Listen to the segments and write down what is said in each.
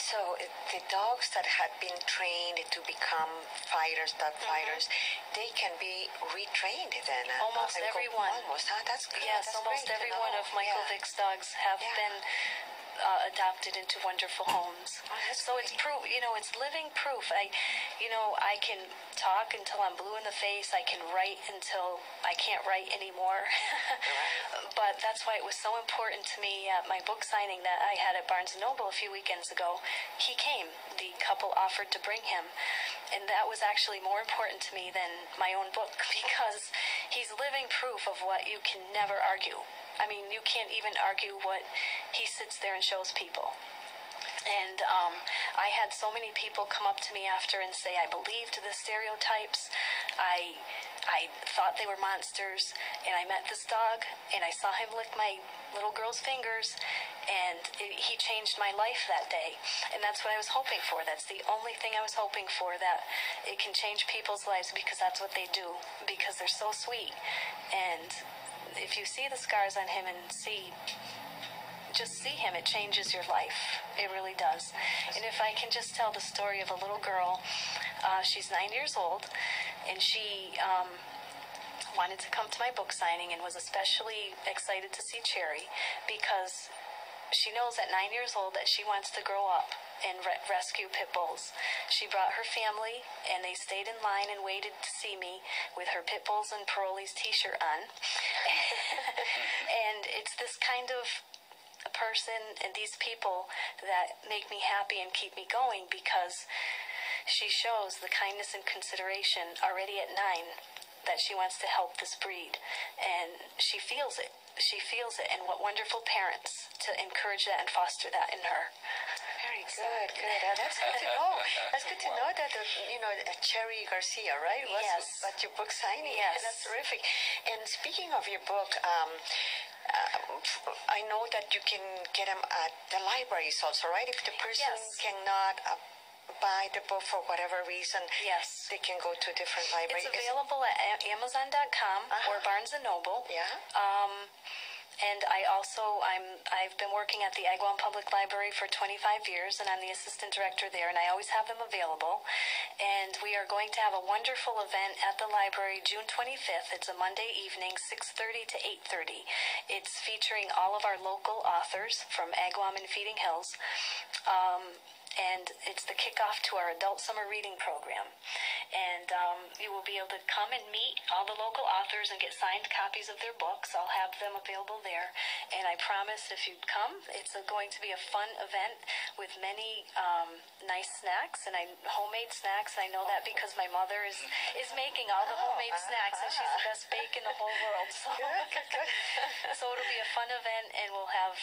So the dogs that had been trained to become fighters, dog fighters, they can be retrained then? Almost everyone. Almost, huh? That's good. Yes, That's almost every one of Michael Vick's dogs have been adopted into wonderful homes. So it's proof, it's living proof. I can talk until I'm blue in the face. I can write until I can't write anymore. But that's why it was so important to me at my book signing that I had at Barnes & Noble a few weekends ago. He came. The couple offered to bring him. And that was actually more important to me than my own book because he's living proof of what you can never argue. I mean, you can't even argue what he sits there and shows people. And I had so many people come up to me after and say, I believed the stereotypes. I thought they were monsters. And I met this dog, and I saw him lick my little girl's fingers, and he changed my life that day. And that's what I was hoping for. That's the only thing I was hoping for, that it can change people's lives, because that's what they do, because they're so sweet. And if you see the scars on him and just see him, it changes your life. It really does. And if I can just tell the story of a little girl, she's 9 years old, and she wanted to come to my book signing and was especially excited to see Cherry because she knows at 9 years old that she wants to grow up and rescue pit bulls. She brought her family, and they stayed in line and waited to see me with her Pit Bulls and Parolees t-shirt on. And it's this kind of a person and these people that make me happy and keep me going, because she shows the kindness and consideration already at 9 that she wants to help this breed, and she feels it. She feels it, and what wonderful parents to encourage that and foster that in her. Very good, good. That's good to know. That's good to know that, Cherry Garcia, right? Yes. At your book signing. Yes. That's terrific. And speaking of your book, I know that you can get them at the libraries also, right? If the person cannot buy the book for whatever reason, yes, they can go to a different library. It's available at Amazon.com or Barnes & Noble. Yeah. And I've been working at the Agawam Public Library for 25 years, and I'm the assistant director there, and I always have them available. And we are going to have a wonderful event at the library June 25th. It's a Monday evening, 6:30 to 8:30. It's featuring all of our local authors from Agawam and Feeding Hills. And it's the kickoff to our adult summer reading program. And you will be able to come and meet all the local authors and get signed copies of their books. I'll have them available there. And I promise if you come, it's going to be a fun event with many nice snacks, and homemade snacks. I know that because my mother is making all the homemade snacks, and she's the best bake in the whole world. So, so it'll be a fun event, and we'll have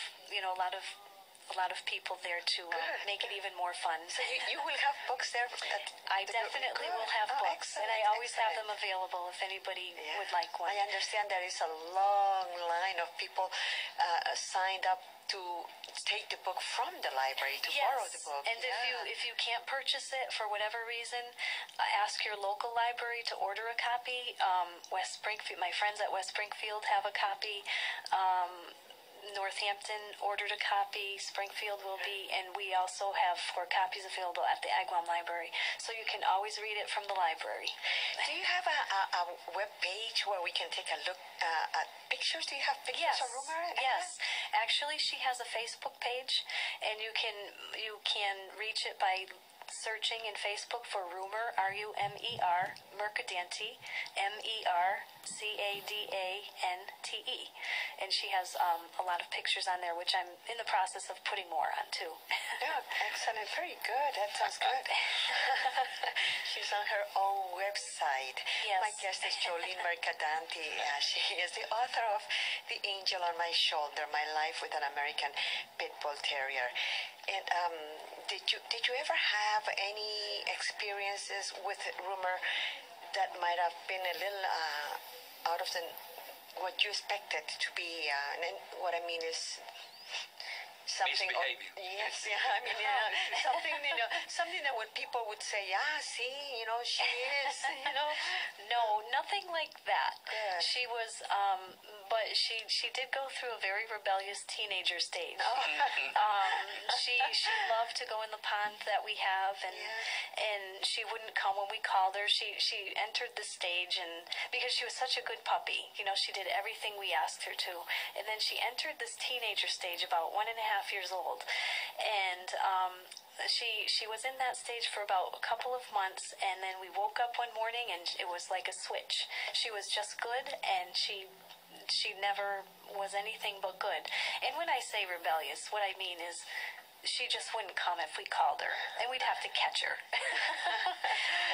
a lot of people there to make it even more fun. So you will have books there? I definitely will have books, and I always have them available if anybody would like one. I understand there is a long line of people signed up to take the book from the library, to borrow the book. And if you can't purchase it for whatever reason, ask your local library to order a copy. West Springfield, my friends at West Springfield have a copy. Northampton ordered a copy, Springfield will be, and we also have 4 copies available at the Agawam Library. So you can always read it from the library. Do you have a web page where we can take a look at pictures? Do you have pictures of Rumor? Yes. Actually, she has a Facebook page, and you can reach it by searching in Facebook for Rumor, R-U-M-E-R, Mercadante, M-E-R-C-A-D-A-N-T-E. And she has a lot of pictures on there, which I'm in the process of putting more on, too. Yeah, excellent. Very good. That sounds good. She's on her own website. Yes. My guest is Jolene Mercadante. She is the author of The Angel on My Shoulder, My Life with an American Pit Bull Terrier. And did you ever have any experiences with Rumor that might have been a little out of what you expected to be? And what I mean is something. Yes, yeah. I mean, something that when people would say, see, she is, No, nothing like that. Good. She was But she did go through a very rebellious teenager stage. She loved to go in the pond that we have, and she wouldn't come when we called her. She entered the stage, and because she was such a good puppy, she did everything we asked her to. And then she entered this teenager stage about 1.5 years old, and she was in that stage for about a couple of months, and then we woke up one morning and it was like a switch. She was just good, and she never was anything but good. And when I say rebellious, what I mean is she just wouldn't come if we called her, and we'd have to catch her.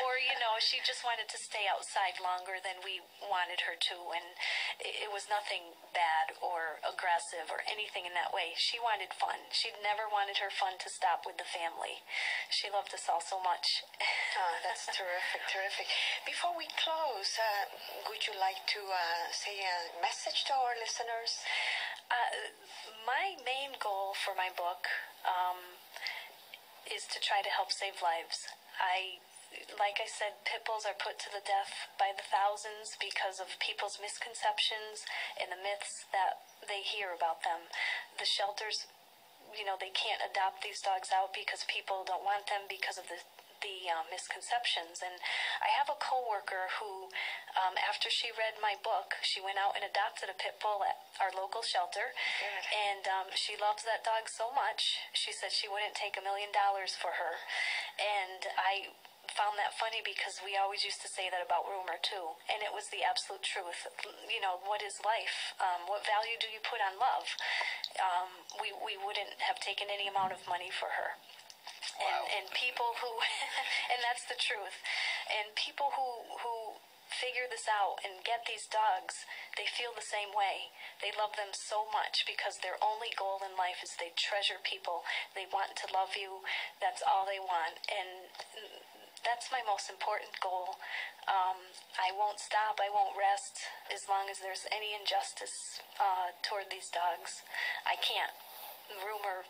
Or, she just wanted to stay outside longer than we wanted her to, and it was nothing bad or aggressive or anything in that way. She wanted fun. She'd never wanted her fun to stop with the family. She loved us all so much. Oh, that's terrific. Before we close, would you like to say a message to our listeners? My main goal for my book is to try to help save lives. Like I said, pit bulls are put to the death by the thousands because of people's misconceptions and the myths that they hear about them. The shelters, they can't adopt these dogs out because people don't want them because of the misconceptions. And I have a coworker who, after she read my book, she went out and adopted a pit bull at our local shelter. Good. And she loves that dog so much, she said she wouldn't take $1 million for her. And I found that funny because we always used to say that about Rumor too, and it was the absolute truth. What is life? What value do you put on love? We wouldn't have taken any amount of money for her. And people who, and that's the truth, and people who figure this out and get these dogs, they feel the same way. They love them so much because their only goal in life is they treasure people. They want to love you. That's all they want. And that's my most important goal. I won't stop. I won't rest as long as there's any injustice toward these dogs. I can't. Rumor,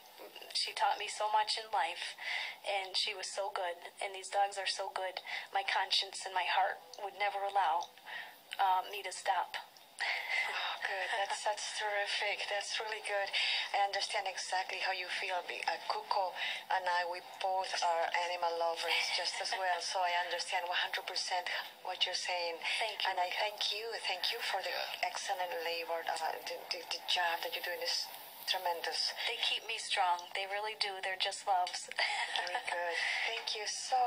she taught me so much in life, and she was so good, and these dogs are so good. My conscience and my heart would never allow me to stop. Oh, good. That's terrific. That's really good. I understand exactly how you feel. Kuko and I, we both are animal lovers just as well, so I understand 100% what you're saying. Thank you. And I thank you for the excellent labor, the job that you're doing is tremendous. They keep me strong. They really do. They're just loves. Very good. Thank you so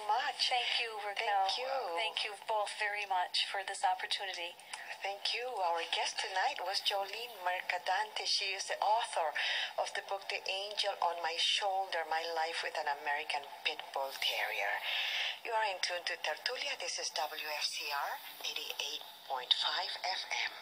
much. Thank you, Raquel. Thank you. Thank you both very much for this opportunity. Thank you. Our guest tonight was Jolene Mercadante. She is the author of the book The Angel on My Shoulder, My Life with an American Pit Bull Terrier. You are in tune to Tertulia. This is WFCR 88.5 FM.